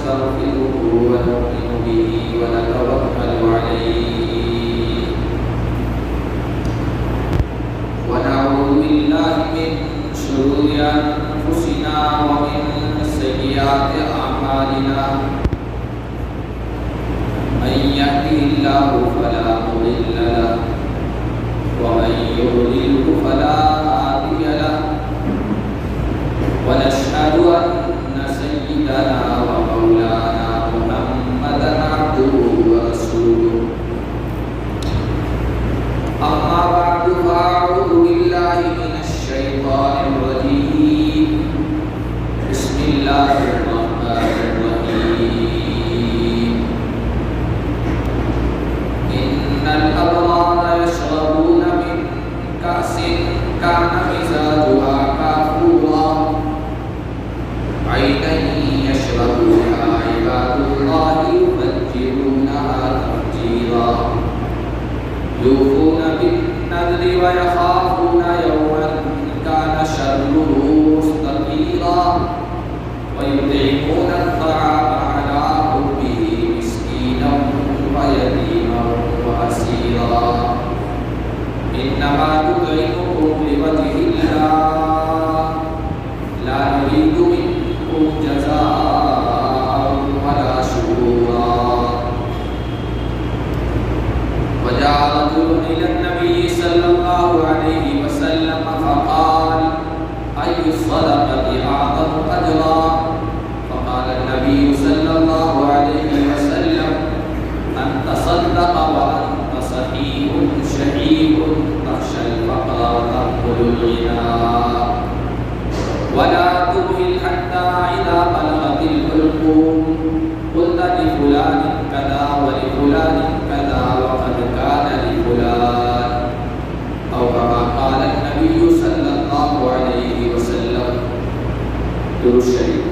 ونستغفره ونؤمن به ونتوكل عليه ونعوذ بالله من شرور أنفسنا ومن سيئات أعمالنا من يهده الله فلا مضل له ومن يضلله فلا هادي له ونشهد أن سيدنا ومولانا محمدا عبده ورسوله أما بعد فأعوذ بالله من الشيطان الرجيم بسم الله الرحمن الرحيم إن الأبرار يشربون من كأس كان مزاجها كافورا عينا يشرب بها عباد الله يفجرونها تفجيرا يوفون بالنذر ويخافون يوما كان شره مستطيرا ويطعمون الطعام على حبه مسكينا ويتيما وأسيرا إنما نطعمكم لوجه الله لا نريد منكم جزاء ولا شكورا وجاء رجل إلى النبي صلى الله عليه وسلم فقال أي الصدقة أعظم أجرا فقال النبي صلى الله عليه وسلم أن تصدق وأنت صحيح شحيح تخشى الفقر وتأكل الغنى ولا تمهل حتى إذا بلغت الحلقوم قلت لفلان كذا ولفلان كذا وقد كان لفلان أو كما قال النبي صلى الله عليه وسلم درود شريف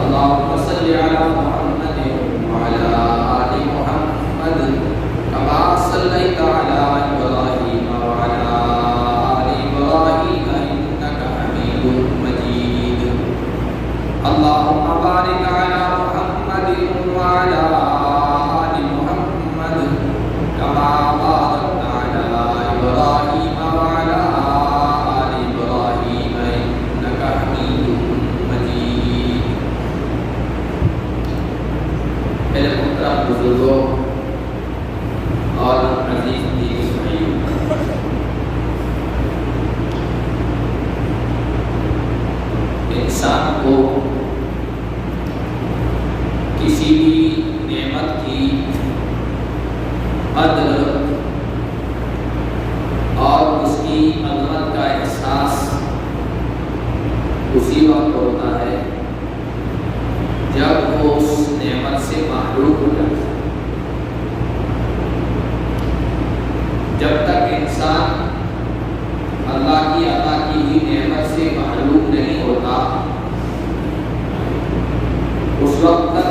اللهم صل على محمد وعلى آل محمد كما صليت على إبراهيم وعلى آل إبراهيم إنك حميد مجيد اللهم بارك على محمد وعلى آل محمد كما باركت على إبراهيم وعلى آل إبراهيم إنك حميد مجيد. میرے محترم بزرگوں اور عزیز دینی بھائیوں، انسان کو کسی بھی نعمت کی قدر اور اس کی عظمت کا احساس اسی وقت ہوتا ہے جب وہ اس نعمت سے محروم ہو جاتا ہے۔ جب تک انسان اللہ کی عطا کی ہوئی نعمت سے محروم نہیں ہوتا، اس وقت تک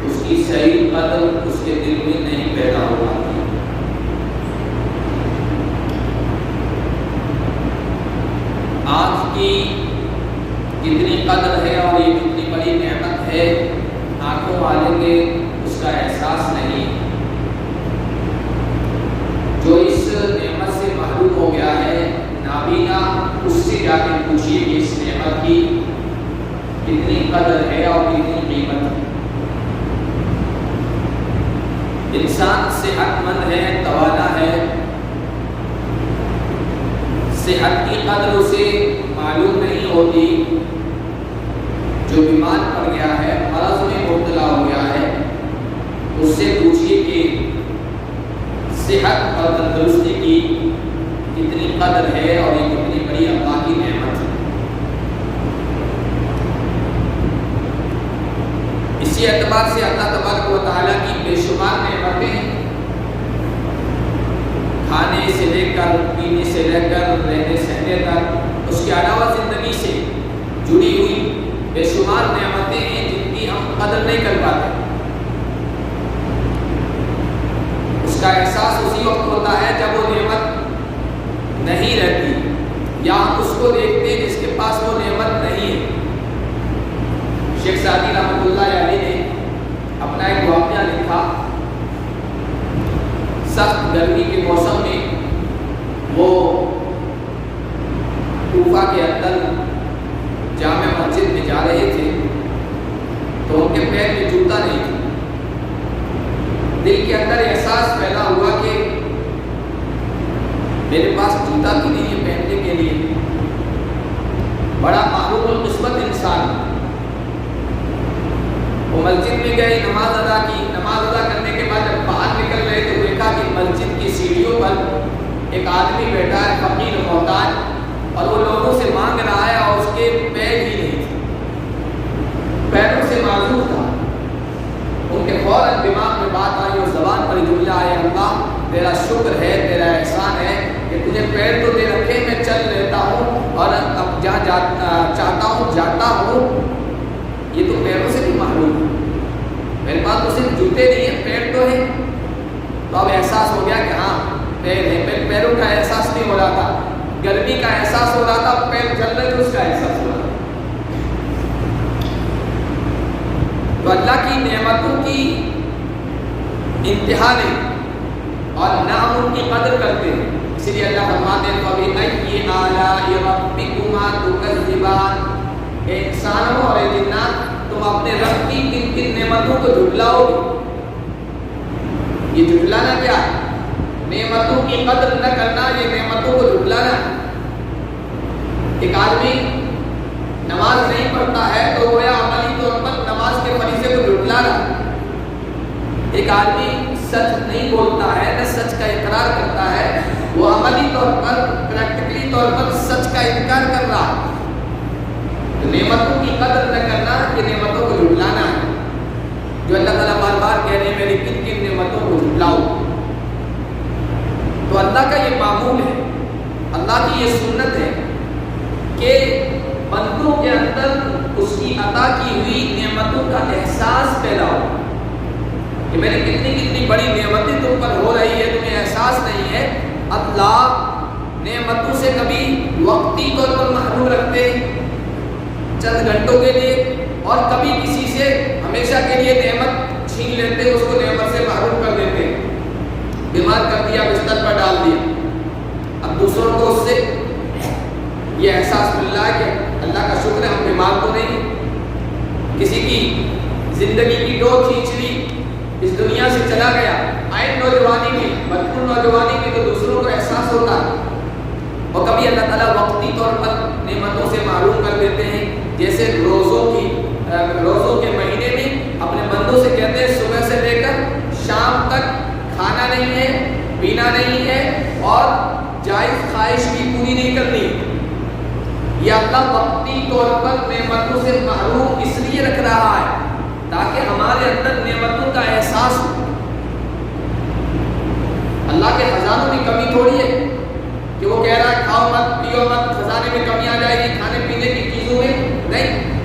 اس کی صحیح قدر اس کے دل میں نہیں پیدا ہو پاتی۔ آج کی کتنی قدر ہے اور یہ کتنی بڑی نعمت ہے، آنکھوں والے کے اس کا احساس نہیں۔ جو اس نعمت سے محروم ہو گیا ہے، نابینا، اس سے جا کے پوچھیے کہ اس نعمت کی کتنی قدر ہے اور کتنی قیمت ہے۔ انسان صحت مند ہے، توانا ہے، صحت کی قدر اسے معلوم نہیں ہوتی۔ جو بیمار پڑ گیا ہے، مرض میں مبتلا ہو گیا ہے، اس سے پوچھیے کہ صحت اور تندرستی کی کتنی قدر ہے اور یہ کتنی بڑی اللہ کی نعمت ہے۔ اسی اعتبار سے اللہ تبارک و تعالیٰ کی بے شمار نعمتیں، کھانے سے لے کر، پینے سے لے کر، رہنے سہنے تک، اس کے علاوہ زندگی سے جڑی ہوئی بے شمار نعمتیں ہیں جن کی ہم قدر نہیں کر پاتے۔ اس کا احساس اسی وقت ہوتا ہے جب وہ نعمت نہیں رہتی، یا ہم اس کو دیکھتے ہیں جس کے پاس وہ نعمت نہیں ہے۔ شیخ سعدی رحمۃ اللہ علیہ نے اپنا ایک واقعہ لکھا. سخت گرمی کے موسم میں وہ کوفہ کے اندر جامع مسجد میں جا رہے تھے تو ان کے پیر میں جوتا نہیں تھا. دل کے اندر احساس پیدا ہوا کہ میرے پاس جوتا بھی نہیں ہے پہننے کے لیے. بڑا معلوم القسمت انسان. وہ مسجد میں گئے, نماز ادا کی. نماز ادا کرنے کے بعد جب باہر نکل رہے تو دیکھا کہ مسجد کی سیڑھیوں پر ایک آدمی بیٹھا ہے, فقیر محتاج, اور وہ لوگوں سے مانگ رہا ہے اور اس کے پیر ہی نہیں تھے, پیروں سے معذور تھا. ان کے فوراً دماغ میں بات آئی اور زبان پر جملہ آیا, اللہ تیرا شکر ہے, تیرا احسان ہے کہ تجھے پیر تو دے رکھے, میں چل لیتا ہوں اور اب جہاں چاہتا ہوں جاتا ہوں. یہ تو پیروں سے بھی محروم ہے. میرے پاس تو صرف جوتے نہیں ہیں, پیر تو ہے. تو اب احساس ہو گیا کہ ہاں پیر ہے. پیروں کا احساس نہیں ہو رہا تھا, گرمی کا احساس ہو رہا تھا, پیر چل رہے تو اس کا احساس ہو رہا تھا. تو اللہ کی نعمتوں کی انتہا نہیں اور نہ ہم ان کی قدر کرتے ہیں. اس لیے اللہ فرماتے ہیں فَبِأَيِّ آلَاءِ رَبِّكُمَا تُكَذِّبَانِ, اے انسانوں اور اے جنات, تم اپنے رب کی کن کن نعمتوں کو جھٹلاؤ گے. یہ جھٹلانا کیا ہے؟ نعمتوں کی قدر نہ کرنا, یہ نعمتوں کو جھٹلانا ہے. ایک آدمی نماز نہیں پڑھتا ہے تو گویا عملی طور پر نماز کے فریضے کو جھٹلا رہا ہے. ایک آدمی سچ نہیں بولتا ہے, نہ سچ کا اقرار کرتا ہے, وہ عملی طور پر, پریکٹیکلی طور پر سچ کا انکار کر رہا ہے. تو نعمتوں کی قدر نہ کرنا, یہ نعمتوں کو جھٹلانا ہے. جو اللہ تعالیٰ بار بار کہہ رہے ہیں میری کن کن نعمتوں کو جھٹلاؤ. تو اللہ کا یہ معمول ہے, اللہ کی یہ سنت ہے کہ بندوں کے اندر اس کی عطا کی ہوئی نعمتوں کا احساس پیدا ہو کہ میری کتنی کتنی بڑی نعمتیں تم پر ہو رہی ہے, تمہیں احساس نہیں ہے. اللہ نعمتوں سے کبھی وقتی طور پر محروم رکھتے چند گھنٹوں کے لیے, اور کبھی کسی سے ہمیشہ کے لیے نعمت چھین لیتے, اس کو نعمت سے محروم کر دیتے. بیمار کر دیا, بستر پر ڈال دیا. اب دوسروں کو اس سے یہ احساس مل رہا ہے کہ اللہ کا شکر ہے ہم بیمار تو نہیں. کسی کی زندگی کی ڈور کھینچ لی, اس دنیا سے چلا گیا, آئے نوجوانی میں, بچپن نوجوانی میں, تو دوسروں کو احساس ہوتا ہے. اور کبھی اللہ تعالیٰ وقتی طور پر نعمتوں سے محروم کر دیتے ہیں. جیسے روزوں کے مہینے میں اپنے بندوں سے کہتے ہیں صبح سے لے کر شام تک کھانا نہیں ہے, پینا نہیں ہے, اور جائز خواہش بھی پوری نہیں کرنی. یہ اللہ وقتی طور پر نعمتوں سے محروم اس لیے رکھ رہا ہے تاکہ ہمارے اندر نعمتوں کا احساس ہو. اللہ کے خزانوں میں کمی تھوڑی ہے کہ وہ کہہ رہا ہے کھاؤ مت, پیو مت, خزانے میں کمی آ جائے گی کھانے پینے کی چیزوں میں. نہیں,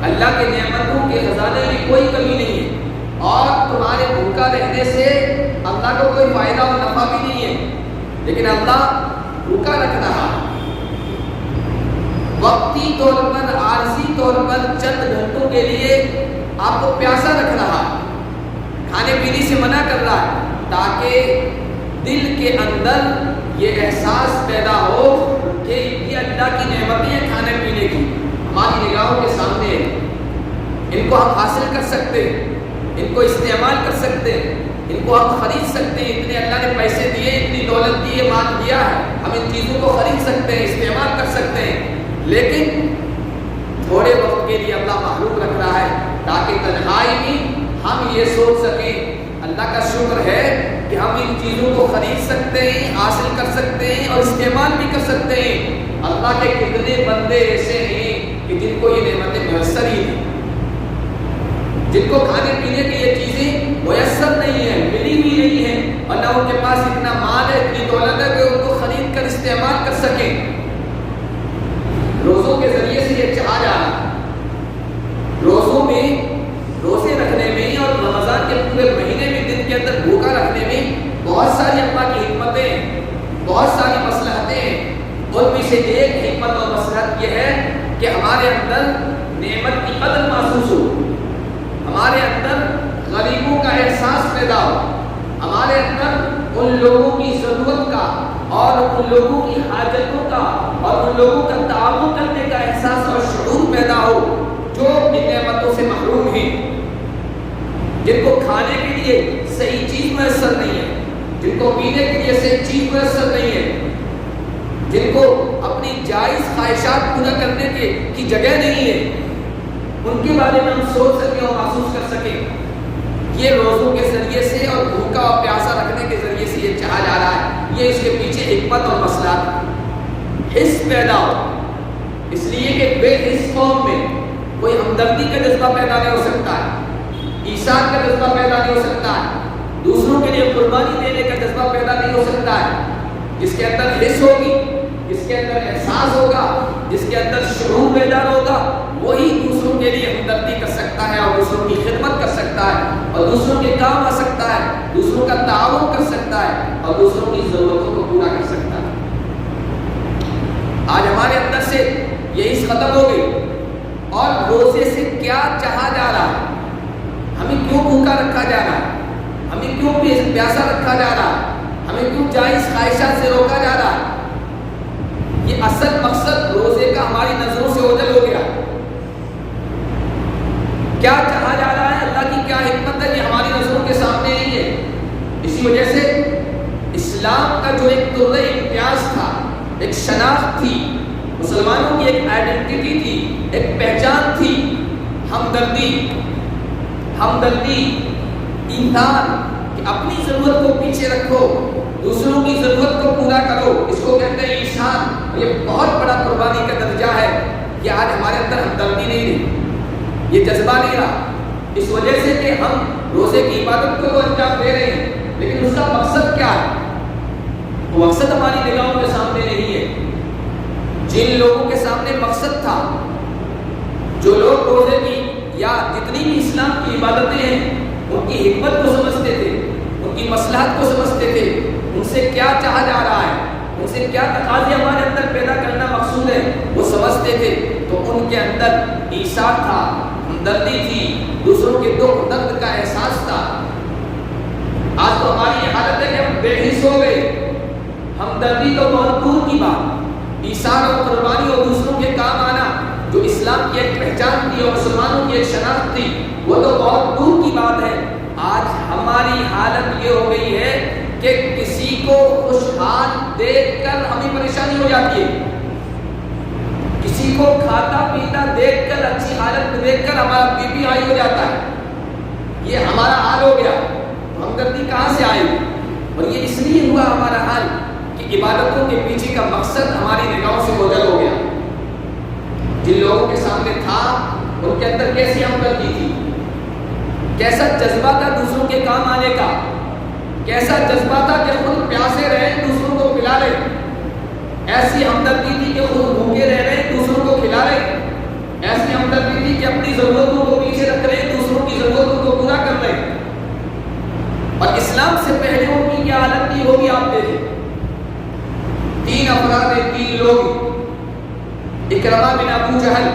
اللہ کے نعمتوں کے خزانے میں کوئی کمی نہیں ہے, اور تمہارے بھوکا رہنے سے اللہ کو کوئی فائدہ اور نفع بھی نہیں ہے. لیکن اللہ بھوکا رکھ رہا ہے وقتی طور پر, عارضی طور پر, چند گھنٹوں کے لیے آپ کو پیاسا رکھ رہا ہے, کھانے پینے سے منع کر رہا ہے تاکہ دل کے اندر یہ احساس پیدا ہو کہ یہ اللہ کی نعمتیں ہیں کھانے پینے کی, ہماری نگاہوں کے سامنے ہیں, ان کو ہم حاصل کر سکتے ہیں, ان کو استعمال کر سکتے ہیں, ان کو ہم خرید سکتے ہیں. اتنے اللہ نے پیسے دیے, اتنی دولت دی ہے, مال دیا ہے, ہم ان چیزوں کو خرید سکتے ہیں, استعمال کر سکتے ہیں. لیکن تھوڑے وقت کے لیے اللہ محروم رکھ رہا ہے تاکہ تنہائی میں ہم یہ سوچ سکیں اللہ کا شکر ہے کہ ہم ان چیزوں کو خرید سکتے ہیں, حاصل کر سکتے ہیں اور استعمال بھی کر سکتے ہیں. اللہ کے کتنے بندے ایسے ہیں کہ جن کو یہ نعمتیں میسر ہی نہیں, جن کو کھانے پینے کی یہ چیزیں میسر نہیں ہیں, ملی بھی نہیں ہیں, اور نہ ان کے پاس اتنا مال ہے, اتنی دولت ہے کہ ان کو خرید کر استعمال کر سکیں. روزوں کے ذریعے سے یہ چاہا جا رہا ہے. روزوں میں, روزے رکھنے میں اور رمضان کے پورے مہینے میں دن کے اندر بھوکا رکھنے میں بہت ساری اللہ کی حکمتیں, بہت ساری مصلحتیں ہیں. ان میں سے ایک حکمت اور مصلحت یہ ہے کہ ہمارے اندر نعمت کی قدر محسوس ہمارے اندر غریبوں کا احساس پیدا ہو، ہمارے اندر ان لوگوں کی ضرورت کا اور ان لوگوں کی حاجتوں کا اور ان لوگوں کا تعاون کرنے کا احساس اور شعور پیدا ہو جو ان نعمتوں سے محروم ہیں، جن کو کھانے کے لیے صحیح چیز میسر نہیں ہے، جن کو پینے کے لیے صحیح چیز میسر نہیں ہے، جن کو اپنی جائز خواہشات پورا کرنے کی جگہ نہیں ہے، ان کے بارے میں ہم سوچ سکیں اور محسوس کر سکیں۔ یہ روزوں کے ذریعے سے اور بھوکا اور پیاسا رکھنے کے ذریعے سے یہ چاہا جا رہا ہے، یہ اس کے پیچھے حکمت اور مصلحت حس پیدا ہو، اس لیے کہ بے حس قوم میں کوئی ہمدردی کا جذبہ پیدا نہیں ہو سکتا ہے، ایثار کا جذبہ پیدا نہیں ہو سکتا ہے، دوسروں کے لیے قربانی دینے کا جذبہ پیدا نہیں ہو سکتا ہے۔ جس کے اندر حس ہوگی، جس کے اندر احساس ہوگا، جس کے اندر شعور بیدار ہوگا، وہی دوسروں کے لیے ہمدردی کر سکتا ہے اور دوسروں کی خدمت کر سکتا ہے اور دوسروں کے کام آ سکتا ہے، دوسروں کا تعاون کر سکتا ہے اور دوسروں کی ضرورتوں کو پورا کر سکتا ہے۔ آج ہمارے اندر سے یہ حس ختم ہو گئی اور روزے سے کیا چاہا جا رہا ہے، ہمیں کیوں بھوکا رکھا جا رہا ہے، ہمیں کیوں پیاسا رکھا جا رہا ہے، ہمیں کیوں جائز خواہشات سے روکا جا رہا ہے۔ یہ اصل مقصد روزے کا ہماری نظروں سے اوجھل ہو گیا۔ کیا چاہا جا رہا ہے، اللہ کی کیا حکمت ہے، یہ ہماری نظروں کے سامنے نہیں ہے۔ اسی وجہ سے اسلام کا جو ایک طرز امتیاز تھا، ایک شناخت تھی، مسلمانوں کی ایک آئیڈینٹی تھی، ایک پہچان تھی، ہمدردی، ایثار، کہ اپنی ضرورت کو پیچھے رکھو، دوسروں کی ضرورت کو پورا کرو، اس کو کہتے ہیں ایثار۔ یہ بہت بڑا قربانی کا درجہ ہے۔ یہ آج ہمارے اندر ہمدردی نہیں رہی، یہ جذبہ نہیں رہا، اس وجہ سے کہ ہم روزے کی عبادت کو انجام دے رہے ہیں، لیکن اس کا مقصد کیا ہے، وہ مقصد ہماری نگاہوں کے سامنے نہیں ہے۔ جن لوگوں کے سامنے مقصد تھا، جو لوگ روزے کی یا جتنی بھی اسلام کی عبادتیں ہیں ان کی حکمت کو سمجھتے تھے، ان کی مصلحت کو سمجھتے تھے، ان سے کیا چاہا جا رہا ہے، ان سے کیا تقاضے ہمارے اندر پیدا کرنا مقصود ہے، وہ سمجھتے تھے، تو ان کے اندر ایثار تھا، ہمدردی تھی، دوسروں کے دکھ درد کا احساس تھا۔ آج تو ہماری یہ حالت ہے کہ ہم بے حس ہو گئے، ہمدردی تو بہت دور کی بات، ایثار اور قربانی اور دوسروں کے کام آنا جو اسلام کی ایک پہچان تھی اور مسلمانوں کی ایک شناخت تھی، وہ تو بہت دور کی بات ہے۔ آج ہماری حالت یہ ہو گئی ہے کہ کسی کو خوشحال دیکھ کر ہمیں پریشانی ہو جاتی ہے، کسی کو کھاتا پیتا دیکھ کر، اچھی حالت میں دیکھ کر ہمارا بی پی ہائی ہو جاتا ہے۔ یہ ہمارا حال ہو گیا، ہمدردی کہاں سے آئی؟ اور یہ اس لیے ہوا ہمارا حال کہ عبادتوں کے پیچھے کا مقصد ہماری نگاہوں سے اوجھل ہو گیا۔ جن لوگوں کے سامنے تھا ان کے اندر کیسی ہمدردی تھی، کیسا جذبہ تھا دوسروں کے کام آنے کا، کیسا جذبہ تھا کہ خود پیاسے رہے دوسروں کو پلا لے، ایسی ہمدردی تھی کہ خود بھوکے رہ رہے دوسروں کو کھلا رہے، ایسی ہمدردی تھی کہ اپنی ضرورتوں کو پیچھے رکھ رہے دوسروں کی ضرورتوں کو پورا کر رہے۔ اور اسلام سے پہلے ان کی کیا حالت تھی ہوگی آپ دیکھیں، 3 افراد ہیں، 3 لوگ، اکرمہ بن ابو جہل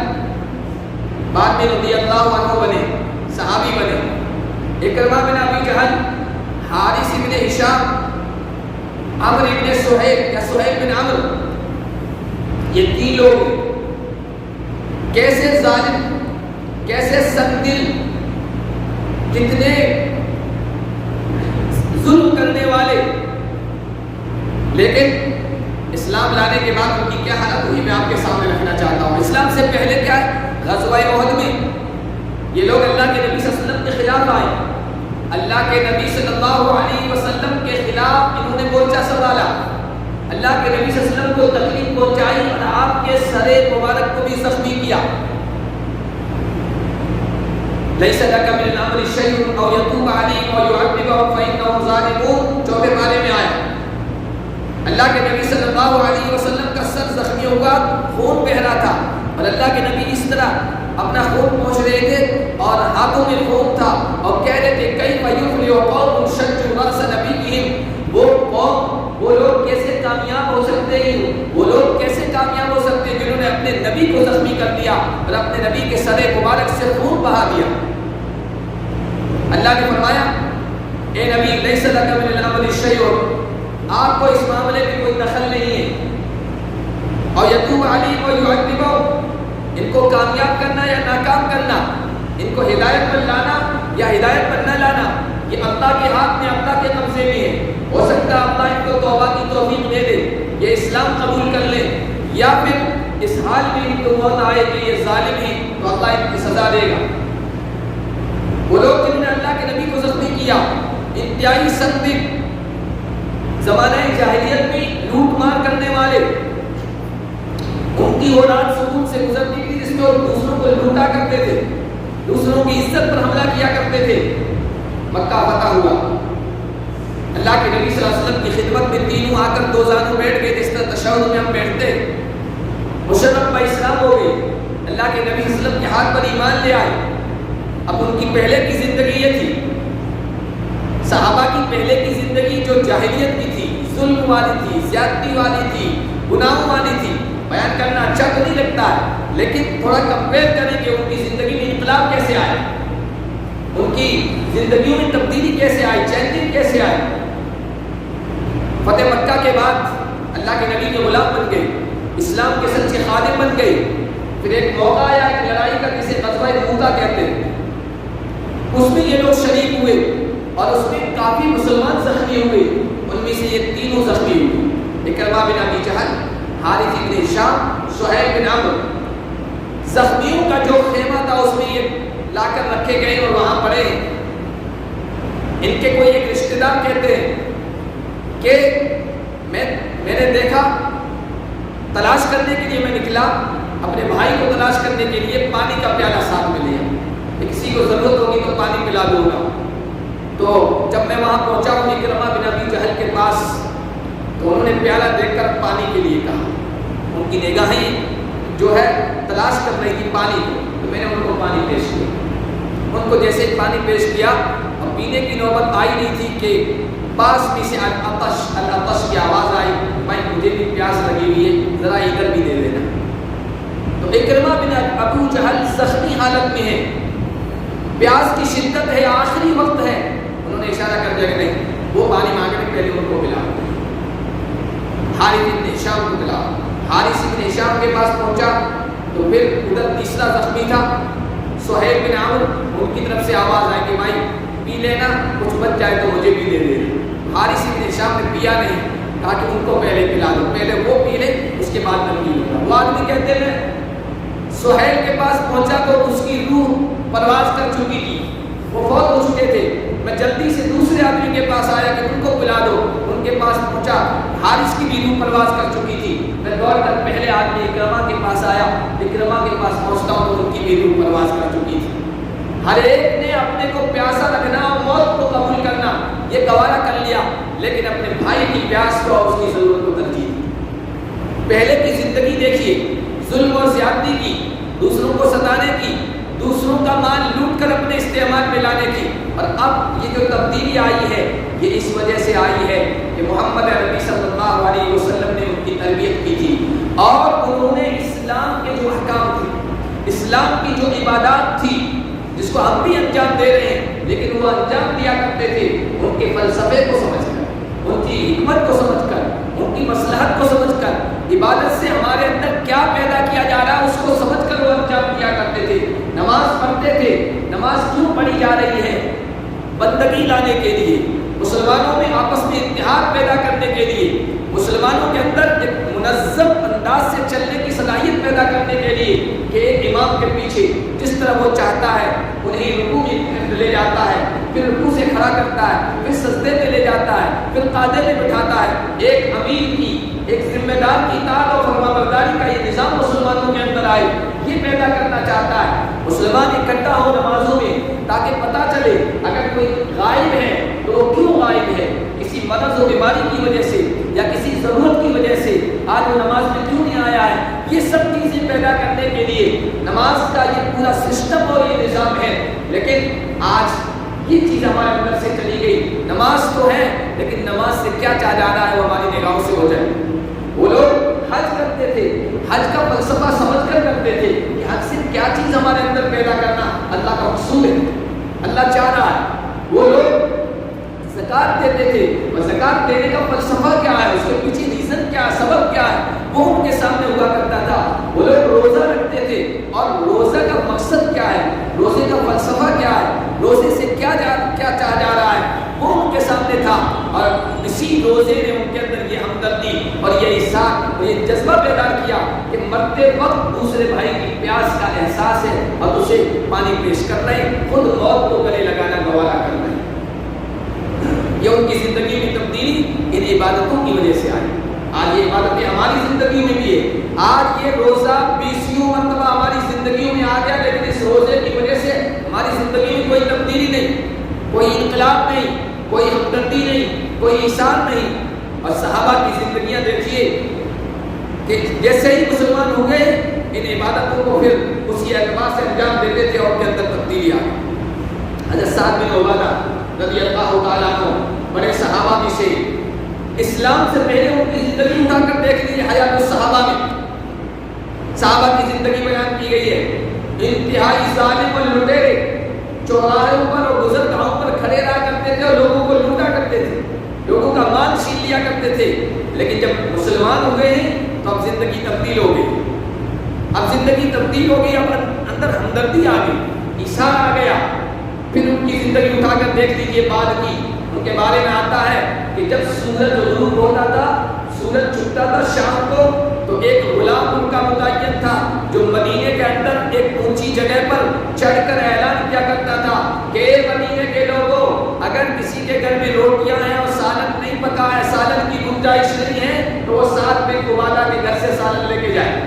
بعد میں رضی اللہ عنہ بنے، صحابی بنے، اکرمہ بن ابی جہل، حارث بن ہشام، عمرو بن سہیل یا سہیل بن عمرو، یہ 3 لوگ کیسے ظالم، کیسے سخت دل، کتنے ظلم کرنے والے، لیکن اسلام لانے کے بعد ان کی کیا حالت ہوئی میں آپ کے سامنے رکھنا چاہتا ہوں۔ اسلام سے پہلے کیا ہے، غزوہ احد میں یہ لوگ اللہ کے نبی صلی اللہ علیہ وسلم کے خلاف آئے، اللہ کے نبی صلی اللہ علیہ وسلم کے خلاف انہوں نے مورچہ سنبھالا، اللہ کے نبی صلی اللہ علیہ وسلم کو تکلیف پہنچائی اور آپ کے سر مبارک کو بھی زخمی کیا۔ لیس لک من الامر شیء او یتوب علیہم او یعذبہم فانہم ظالمون، 4 پارے میں آیا اللہ کے نبی صلی اللہ علیہ وسلم کا سر زخمی ہوا، خون بہ رہا تھا، اور اللہ کے نبی اس طرح اپنا خون پہنچ رہے تھے اور ہاتھوں میں خون تھا اور کہہ رہے تھے کیف یفلح قوم شجوا رأس نبیہم، وہ قوم، وہ لوگ کیسے کامیاب ہو سکتے ہیں، وہ لوگ کیسے کامیاب ہو سکتے ہیں جنہوں نے اپنے نبی کو زخمی کر دیا اور اپنے نبی کے سر مبارک سے خون بہا دیا۔ اللہ نے فرمایا اے نبی لیس لک من الامر شیء، آپ کو اس معاملے میں کوئی دخل نہیں ہے، اور یتوب علیہم ویعذبہم، ان کو کامیاب کرنا یا ناکام کرنا، ان کو ہدایت پر لانا یا ہدایت پر نہ لانا، یہ اللہ کے ہاتھ میں، اللہ کے قبضے میں ہے۔ ہو سکتا ہے اللہ ان کو توبہ کی توفیق دے دے، یہ اسلام قبول کر لے، یا پھر اس حال میں ان کو موت آئے کہ یہ ظالم ہیں تو اللہ ان کی سزا دے گا۔ وہ لوگ جنہوں نے اللہ کے نبی کو زخمی کیا، انتہائی سخت زمانہ جاہلیت میں لوٹ مار کرنے والے، ان کی اولاد سکون سے گزرتی تھی جس میں وہ دوسروں کو لوٹا کرتے تھے، دوسروں کی عزت پر حملہ کیا کرتے تھے۔ مکہ فتح ہوا، اللہ کے نبی صلی اللہ علیہ وسلم کی خدمت میں تینوں آ کر دو زانوں بیٹھ گئے، جس طرح تشہد میں ہم بیٹھتے، مشرف با اسلام ہو گئے، اللہ کے نبی صلی اللہ علیہ وسلم کے ہاتھ پر ایمان لے آئے۔ اب ان کی پہلے کی زندگی یہ تھی، صحابہ کی پہلے کی زندگی جو جاہلیت کی تھی، ظلم والی تھی، زیادتی والی تھی، گناہوں والی تھی، بیان کرنا اچھا تو نہیں لگتا ہے، لیکن تھوڑا کمپیئر کریں کہ ان کی زندگی میں انقلاب کیسے آئے، ان کی زندگیوں میں تبدیلی کیسے آئی، چینجنگ کیسے آئی۔ فتح مکہ کے بعد اللہ کے نبی کے غلام بن گئے، اسلام کے سچے خادم بن گئے۔ پھر ایک موقع آیا ایک لڑائی کا جسے غزوہ موتا کہتے ہیں، اس میں یہ لوگ شریک ہوئے اور اس میں کافی مسلمان زخمی ہوئے، ان میں سے یہ تینوں زخمی ہوئے، اکرمہ بن ابی جہل، حارث بن ہشام، سہیل بن عمرو۔ زخمیوں کا جو خیمہ تھا اس میں یہ لا کر رکھے گئے اور وہاں پڑے۔ ان کے کوئی ایک رشتہ دار کہتے ہیں کہ میں نے دیکھا، تلاش کرنے کے لیے میں نکلا، اپنے بھائی کو تلاش کرنے کے لیے پانی کا پیالہ ساتھ میں لیا، کسی کو ضرورت ہوگی تو پانی پلا دوں گا۔ تو جب میں وہاں پہنچا ہوں اکرمہ بن ابی جہل کے پاس، تو انہوں نے پیالہ دیکھ کر پانی کے لیے کہا، ان کی نگاہیں جو ہے تلاش کر رہی تھی پانی کو، تو میں نے ان کو پانی پیش کیا۔ ان کو جیسے پانی پیش کیا، اب پینے کی نوبت آئی نہیں تھی کہ پاس میں سے العطش کی آواز آئی، بھائی مجھے بھی پیاس لگی ہوئی ہے، ذرا ادھر بھی دے دینا۔ تو اکرمہ بن ابو جہل زخمی حالت میں ہے، پیاس کی شدت ہے، آخری وقت ہے، انہوں نے اشارہ کر دیا کہ نہیں، وہ پانی مانگنے کے پہلے ان کو پلا۔ حارث بن ہشام کو پلا، حارث بن ہشام کے پاس پہنچا تو پھر ادھر تیسرا زخمی تھا سہیل بن عمرو، ان کی طرف سے آواز آئی کہ بھائی پی لینا، کچھ بچ جائے تو مجھے بھی دے دینا۔ حارث بن ہشام نے پیا نہیں، کہا کہ ان کو پہلے پلا دو، پہلے وہ پی لے اس کے بعد میں پی لوں گا۔ وہ آدمی کہتے ہیں سہیل کے پاس پہنچا تو اس کی روح پرواز کر چکی تھی، وہ فوت ہو چکے تھے۔ میں جلدی سے دوسرے آدمی کے پاس آیا کہ ان کو پلا دو، ان کے پاس پہنچا، حارث کی بھی روح پرواز کر چکی تھی۔ میں دوڑ کر پہلے آدمی اکرمہ کے پاس آیا، اکرمہ کے پاس پہنچتا ہوں تو ان کی بھی روح پرواز کر چکی تھی۔ ہر ایک نے اپنے کو پیاسا رکھنا اور موت کو قبول کرنا یہ گوارا کر لیا، لیکن اپنے بھائی کی پیاس کو اور اس کی ضرورت کو ترجیح دی۔ پہلے کی زندگی دیکھیے، ظلم اور زیادتی کی، دوسروں کو ستانے کی، دوسروں کا مال لوٹ کر اپنے استعمال میں لانے کی، اور اب یہ جو تبدیلی آئی ہے یہ اس وجہ سے آئی ہے کہ محمد عربی صلی اللہ علیہ وسلم نے ان کی تربیت کی تھی، اور انہوں نے اسلام کے جو احکام تھے، اسلام کی جو عبادات تھی جس کو ہم بھی انجام دے رہے ہیں، لیکن وہ انجام دیا کرتے تھے ان کے فلسفے کو سمجھ کر، ان کی حکمت کو سمجھ کر، ان کی مصلحت کو سمجھ کر، عبادت سے ہمارے اندر کیا پیدا کیا جا رہا ہے اس کو سمجھ کر وہ انجام دیا کرتے تھے۔ نماز پڑھتے تھے، نماز کیوں پڑھی جا رہی ہے؟ بندگی لانے کے لیے، مسلمانوں میں آپس میں اتحاد پیدا کرنے کے لیے، مسلمانوں کے اندر ایک منظم انداز سے چلنے کی صلاحیت پیدا کرنے کے لیے کہ ایک امام کے پیچھے جس طرح وہ چاہتا ہے انہیں رکوع میں لے جاتا ہے، پھر رکوع سے کھڑا کرتا ہے، پھر سجدے میں لے جاتا ہے، پھر قاعدے میں بٹھاتا ہے۔ ایک امیر کی، ایک ذمہ دار کی اطاعت اور فرمانبرداری کا یہ نظام مسلمانوں کے اندر آئے، یہ پیدا کرنا چاہتا ہے۔ مسلمان اکٹھا ہو نمازوں میں تاکہ پتہ چلے اگر کوئی غائب ہے تو وہ کیوں غائب ہے، کسی مرض و بیماری کی وجہ سے یا کسی ضرورت کی وجہ سے آج وہ نماز میں کیوں نہیں آیا ہے۔ یہ سب چیزیں پیدا کرنے کے لیے نماز کا یہ پورا سسٹم اور یہ نظام ہے، لیکن آج یہ چیز ہمارے اندر سے چلی گئی۔ نماز تو ہے لیکن نماز سے کیا چاہ جا رہا ہے وہ ہماری نگاہوں سے ہو جائے۔ وہ لوگ حج کرتے تھے، حج کا فلسفہ سمجھ کر کرتے تھے کہ حج سے کیا چیز ہمارے اندر پیدا کرنا اللہ کا مقصود ہے، اللہ چاہ رہا ہے۔ وہ لوگ زکات دیتے تھے، اور زکات دینے کا فلسفہ کیا ہے، اس کے پیچھے ریزن کیا ہے، سبب کیا ہے، وہ ان کے سامنے ہوا کرتا تھا۔ وہ لوگ روزہ رکھتے تھے، اور روزہ کا مقصد کیا ہے، روزے کا فلسفہ کیا ہے، روزے سے کیا چاہا جا رہا ہے، وہ ان کے سامنے تھا۔ اور اسی روزے نے ان کے اندر یہ ہمدردی اور یہ احساس اور یہ جذبہ پیدا کیا کہ مرتے وقت دوسرے بھائی کی پیاس کا احساس ہے اور اسے پانی پیش کر رہے ہیں، خود موت کو گلے لگانا گوارا کر رہے ہیں۔ یہ ان کی زندگی میں تبدیلی ان عبادتوں کی وجہ سے آئی۔ آج یہ عبادتیں ہماری زندگی میں بھی ہے۔ آج یہ روزہ 20 مرتبہ ہماری زندگیوں میں آ گیا، لیکن اس روزے کی وجہ سے ہماری زندگی میں کوئی تبدیلی نہیں، کوئی انقلاب نہیں، کوئی ہمدردی نہیں، کوئی احسان نہیں۔ اور صحابہ کی زندگیاں دیکھیے کہ جیسے ہی مسلمان ہو گئے، ان عبادتوں کو پھر اسی اعتبار سے انجام دیتے تھے اور ان کے اندر تبدیلی آ گئی۔ حضرت سعد بن عبادہ رضی اللہ تعالیٰ عنہ بڑے صحابہ میں سے، اسلام سے پہلے ان کی زندگی اٹھا کر دیکھ لیجیے حیات الصحابہ میں، صحابہ کی زندگی بیان کی گئی ہے۔ انتہائی ظالم اور لٹیرے چوراہوں پر اور گزرگاہوں پر کھڑے رہا کرتے تھے اور لوگوں کو لوٹا کرتے تھے، لوگوں کا مال چھین لیا کرتے تھے۔ لیکن جب مسلمان ہو گئے ہیں تو اب زندگی تبدیل ہو گئی، اب زندگی تبدیل ہو گئی، اب اندر ہمدردی آ گئی، ایثار آ گیا۔ پھر ان کی زندگی اٹھا کر دیکھ لیجیے بعد کی، ان کے بارے میں آتا ہے کہ جب سورج غروب ہوتا تھا، سورج چھپتا تھا شام کو، تو ایک غلام ان کا متعین تھا جو مدینے کے اندر ایک اونچی جگہ پر چڑھ کر اعلان کیا کرتا تھا کہ اے مدینے کے لوگوں، اگر کسی کے گھر میں روٹیاں ہیں اور سالن نہیں پکا ہے، سالن کی گنجائش نہیں ہے، تو وہ ساتھ میں عبادہ کے گھر سے سالن لے کے جائے۔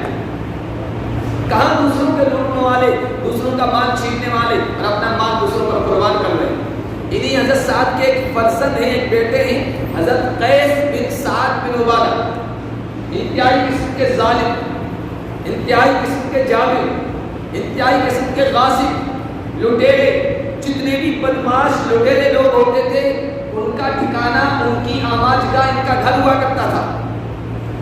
کہاں دوسروں کے لوٹنے والے، دوسروں کا مال چھیننے والے اور اپنا مال دوسروں پر قربان کر رہے ہیں۔ انہی حضرت سعد کے ایک فرزند ہیں، ایک بیٹے ہیں، حضرت قیس بن سعد بن عبادہ، انتہائی قسم کے ظالم، انتہائی قسم کے جابر، انتہائی قسم کے غاصب، لٹیرے، جتنے بھی بدماش لٹیرے لوگ ہوتے تھے، ان کا ٹھکانہ، ان کی آماج گاہ ان کا گھر ہوا کرتا تھا۔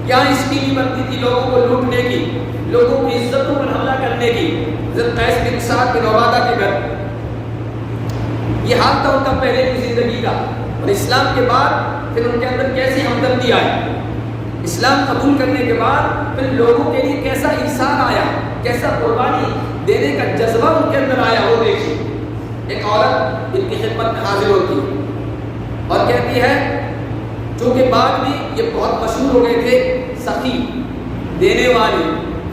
یہاں اس کی بھی بنتی تھی لوگوں کو لوٹنے کی، لوگوں کی عزتوں پر حملہ کرنے کی۔ حضرت قیس بن سعد بن عبادہ کے گھر یہ حال تھا ان کا پہلے کی زندگی کا۔ اور اسلام کے بعد پھر ان کے اندر کیسی ہمدردی آئی، اسلام قبول کرنے کے بعد پھر لوگوں کے لیے کیسا ایثار آیا، کیسا قربانی دینے کا جذبہ ان کے اندر آیا۔ وہ دیکھیے، ایک عورت ان کی خدمت میں حاضر ہوتی اور کہتی ہے، چونکہ بعد میں یہ بہت مشہور ہو گئے تھے، سخی، دینے والے،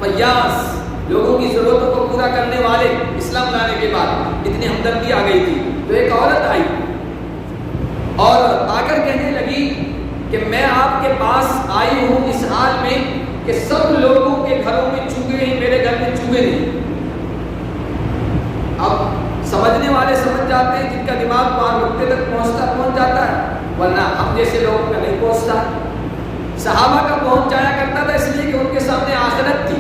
فیاض، لوگوں کی ضرورتوں کو پورا کرنے والے، اسلام لانے کے بعد اتنی ہمدردی آ گئی تھی۔ تو ایک عورت آئی اور آ کر کہنے لگی کہ میں آپ کے پاس آئی ہوں اس حال میں کہ سب لوگوں کے گھروں میں چوہے ہیں، میرے گھر میں چوہے نہیں۔ اب سمجھنے والے سمجھ جاتے ہیں، جن کا دماغ وہاں نقطے تک پہنچ جاتا ہے، ورنہ ہم جیسے لوگوں کا نہیں پہنچتا۔ صحابہ کا پہنچ جایا کرتا تھا، اس لیے کہ ان کے سامنے آخرت تھی۔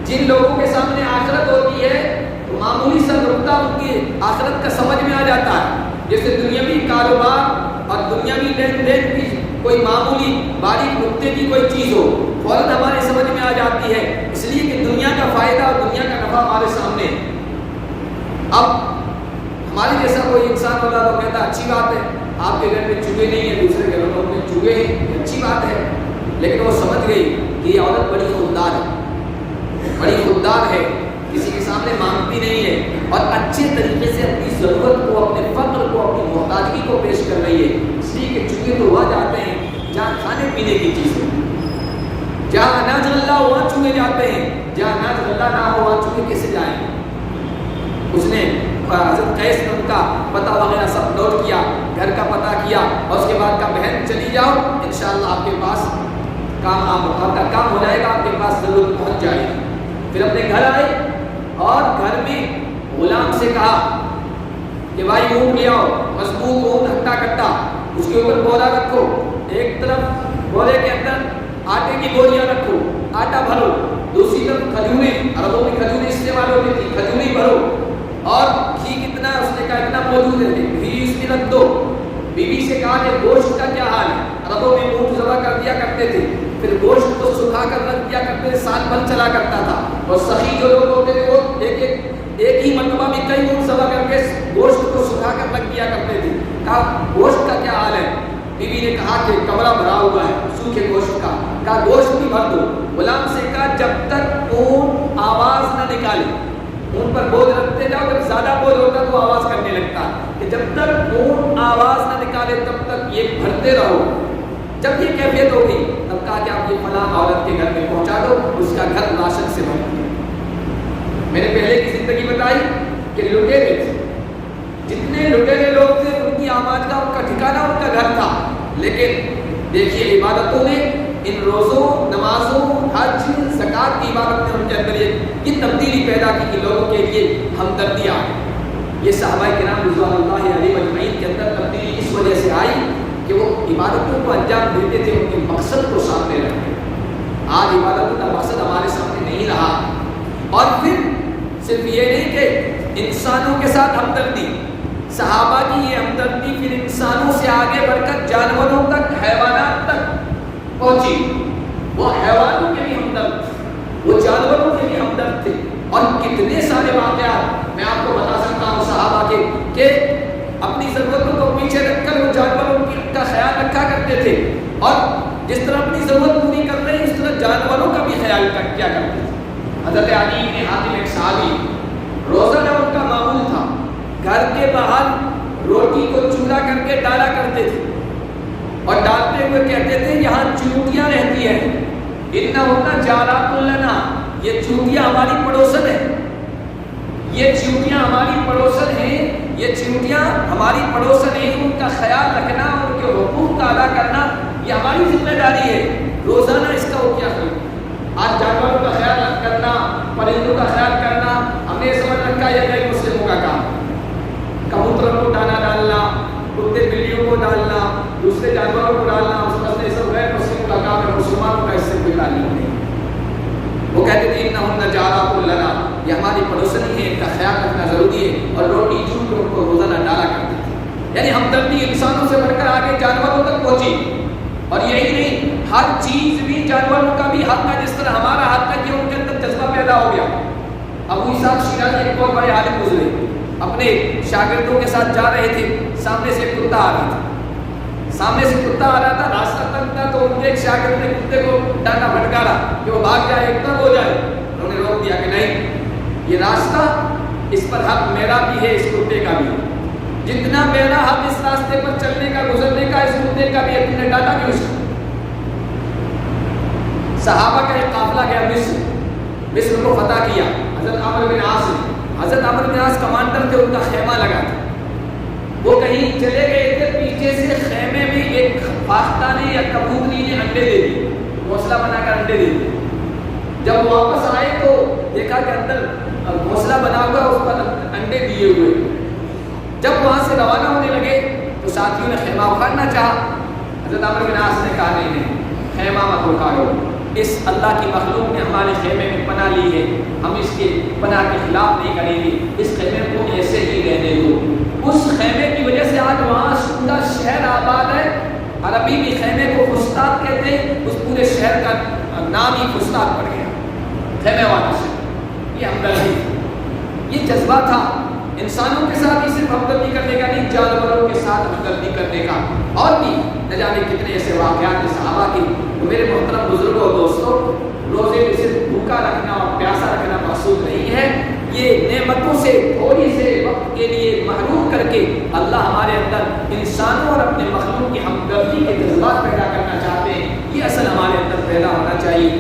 جن لوگوں کے سامنے آخرت ہوتی ہے تو معمولی سا نقطہ ان کی آخرت کا سمجھ میں آ جاتا ہے۔ جیسے دنیاوی کاروبار اور دنیاوی لین دین کی کوئی معمولی باریک نقطے کی کوئی چیز ہو، فوراً ہمارے سمجھ میں آ جاتی ہے، اس لیے کہ دنیا کا فائدہ اور دنیا کا نفع ہمارے سامنے ہے۔ اب ہمارے جیسا کوئی انسان ہوتا تو کہتا اچھی بات ہے، آپ کے گھر میں چوہے نہیں ہیں، دوسرے گھروں میں چوہے ہیں، یہ اچھی بات ہے۔ لیکن وہ سمجھ گئی کہ یہ عورت بڑی خوددار ہے، بڑی خوددار ہے، کسی کے سامنے مانگتی نہیں ہے اور اچھے طریقے سے اپنی ضرورت کو، اپنے فقر کو، اپنی محتاجگی کو پیش کر رہی ہے۔ اس لیے کہ چوہے تو وہاں جاتے ہیں جہاں کھانے پینے کی چیز ہو، جہاں اناج غلہ ہو وہاں چوہے جاتے ہیں، جہاں اناج غلہ نہ ہو وہاں چوہے کیسے جائیں؟ اس نے حضرت قیس نے ان کا پتہ وغیرہ سب نوٹ کیا، گھر کا پتہ کیا، اور اس کے بعد کہا بہن چلی جاؤ، انشاءاللہ آپ کے پاس آپ کا کام ہو جائے گا، آپ کے پاس ضرورت پہنچ جائے گی۔ پھر اپنے گھر آئے اور گھر میں غلام سے کہا کہ بھائی اونٹ لے آؤ، مضبوط اونٹ ہٹا کٹا، اس کے اوپر بولا رکھو، ایک طرف بولے کے اندر آٹے کی بوریاں رکھو، آٹا بھرو، دوسری طرف کھجوریں، عربوں میں کھجوریں استعمال ہوتی تھی، کھجوریں بھرو، اور گھی کتنا، اس نے کہا اتنا موجود ہے، گھی اس میں رکھ دو۔ بیوی سے کہا کہ گوشت کا کیا حال ہے، عربوں میں اونٹ ذبح کر دیا کرتے تھے، پھر گوشت کو سکھا کر رکھ دیا کرتے تھے، سال بھر چلا کرتا تھا، اور سخی جو لوگ ہوتے تھے وہ ایک ایک ایک ہی مرتبہ میں کئی اونٹ سوا کر کے گوشت کو سکھا کر رکھ دیا کرتے تھے. کہا گوشت کا کیا حال ہے؟ بیوی نے کہا کہ کمرہ بھرا ہوا ہے سوکھے گوشت کا. کہا گوشت بھی بھر دو. غلام سے کہا جب تک اونٹ آواز نہ نکالے, اونٹ پر بوجھ رکھتے جاؤ, جب زیادہ بوجھ ہوتا تو آواز کرنے لگتا, کہ جب تک اونٹ آواز نہ نکالے تب تک یہ بھرتے رہو. جب یہ کیفیت ہو گئی تب کہا کہ آپ یہ فلاں عورت کے گھر میں پہنچا دو, اس کا گھر راشن سے بھر دیا. میں نے پہلے کی زندگی بتائی کہ لٹیرے تھے, جتنے لٹیرے لوگ تھے ان کی آماج کا ان کا ٹھکانہ ان کا گھر تھا. لیکن دیکھیے عبادتوں نے, ان روزوں نمازوں حج زکات کی عبادت نے ان کے اندر یہ تبدیلی پیدا کی کہ لوگوں کے لیے ہمدردی آ گئی. یہ صحابہ کرام رضوان اللہ علیہم اجمعین کے اندر تبدیلی اس وجہ سے آئی کہ وہ عبادتوں کو انجام دیتے تھے ان کے مقصد کو سامنے رکھتے. آج عبادتوں کا مقصد ہمارے سامنے نہیں رہا. اور پھر صرف یہ نہیں کہ انسانوں کے ساتھ ہمدردی, صحابہ کی یہ ہمدردی پھر انسانوں سے آگے بڑھ کر جانوروں تک, حیوانات تک پہنچی. وہ حیوانوں کے بھی ہمدرد, وہ جانوروں کے بھی ہمدرد تھے. اور کتنے سارے واقعات میں آپ کو بتا سکتا ہوں صحابہ کے, کہ اپنی ضرورتوں کو پیچھے رکھ کر وہ جانوروں کا خیال رکھا کرتے تھے, اور جس طرح اپنی ضرورت پوری کر رہے ہیں اس طرح جانوروں کا بھی خیال کیا کرتے تھے. حضرت علی بن حاتم ایک صحابی, روزانہ ان کا معمول تھا گھر کے باہر روٹی کو چورا کر کے ڈالا کرتے تھے, اور ڈالتے ہوئے کہتے تھے یہاں چونٹیاں رہتی ہیں, اتنا ہوتا جارات لنا, یہ چونٹیاں ہماری پڑوسن ہیں, یہ چونٹیاں ہماری پڑوسن ہیں, یہ چونٹیاں ہماری پڑوسن ہیں, ان کا خیال رکھنا, ان کے حقوق کا ادا کرنا یہ ہماری ذمہ داری ہے. روزانہ اس کا وہ کیا کریں. آج جانوروں کا خیال کرنا, پرندوں کا خیال کرنا ہم نے سمجھ رکھا یہ غیر مسلموں کا کام. کبوتروں کو دانا ڈالنا, کتے بلیوں کو ڈالنا, دوسرے جانوروں کو ڈالنا, اس یہ سب غیر مسلموں کا کام ہے. مسلمانوں کا اس سے کوئی تعلق نہیں. وہ کہتے تھے انہن جارات لنا, یہ ہماری پڑوسنی ہے, ان کا خیال رکھنا ضروری ہے. اور روٹی چون کے ان کو روزانہ ڈالا کرتے تھے. یعنی ہمدردی انسانوں سے بڑھ کر آگے جانوروں تک پہنچی. اور یہی نہیں, ہر چیز بھی جانوروں کا بھی حق ہے, جس طرح ہمارا حق ہے کہ ان کے اندر جذبہ پیدا ہو گیا. ابو اسحاق شیرازی ایک بہت بڑے عالم گزرے, اپنے شاگردوں کے ساتھ جا رہے تھے, سامنے سے کتا آ رہا تھا, راستہ تنگ تھا, تو ان کے ایک شاگرد نے کتے کو ڈانٹا پھٹکارا کہ وہ بھاگ جائے, ایک طرف ہو جائے. انہوں نے روک دیا کہ نہیں, یہ راستہ اس پر حق میرا بھی ہے, اس کتے کا بھی, جتنا میرا حق اس راستے پر چلنے کا, گزرنے کا, اس کتے کا بھی ہے. تم نے ڈانٹا کیوں اس کو؟ صحابہ کا ایک قافلہ گیا مصر کو فتح کیا. حضرت عمرو بن عاص کمانڈر تھے, ان کا خیمہ لگا تھا. وہ کہیں چلے گئے تھے, پیچھے سے خیمے میں ایک فاختہ نے یا کبوتری نے انڈے دے دیے, گھونسلہ بنا کر انڈے دے دیے. جب واپس آئے تو دیکھا کہ اندر گھونسلہ بنا ہوا, اس پر انڈے دیے ہوئے. جب وہاں سے روانہ ہونے لگے تو ساتھیوں نے خیمہ اکھاڑنا چاہا. حضرت عمرو بن عاص نے کہا نہیں, خیمہ مت اکھاڑو, اس اللہ کی مخلوق نے ہمارے خیمے میں پناہ لی ہے, ہم اس کے پناہ کے خلاف نہیں کریں گے, اس خیمے کو ایسے ہی رہنے دو. اس خیمے کی وجہ سے آج وہاں پورا شہر آباد ہے. عربی میں خیمے کو فسطاط کہتے ہیں, اس پورے شہر کا نام ہی فسطاط پڑ گیا, خیمے والا شہر. یہ ہمدردی, یہ جذبہ تھا انسانوں کے ساتھ ہی صرف ہمدردی کرنے کا نہیں, جانوروں کے ساتھ ہمدردی کرنے کا. اور بھی نہ جانے کتنے ایسے واقعات ہیں صحابہ کی. تو میرے محترم بزرگوں اور دوستوں, روزے میں صرف بھوکا رکھنا اور پیاسا رکھنا مقصود نہیں ہے. یہ نعمتوں سے تھوڑی سے وقت کے لیے محروم کر کے اللہ ہمارے اندر انسانوں اور اپنے مخلوق کی ہمدردی کے جذبات پیدا کرنا چاہتے ہیں. یہ اصل ہمارے اندر پیدا ہونا چاہیے.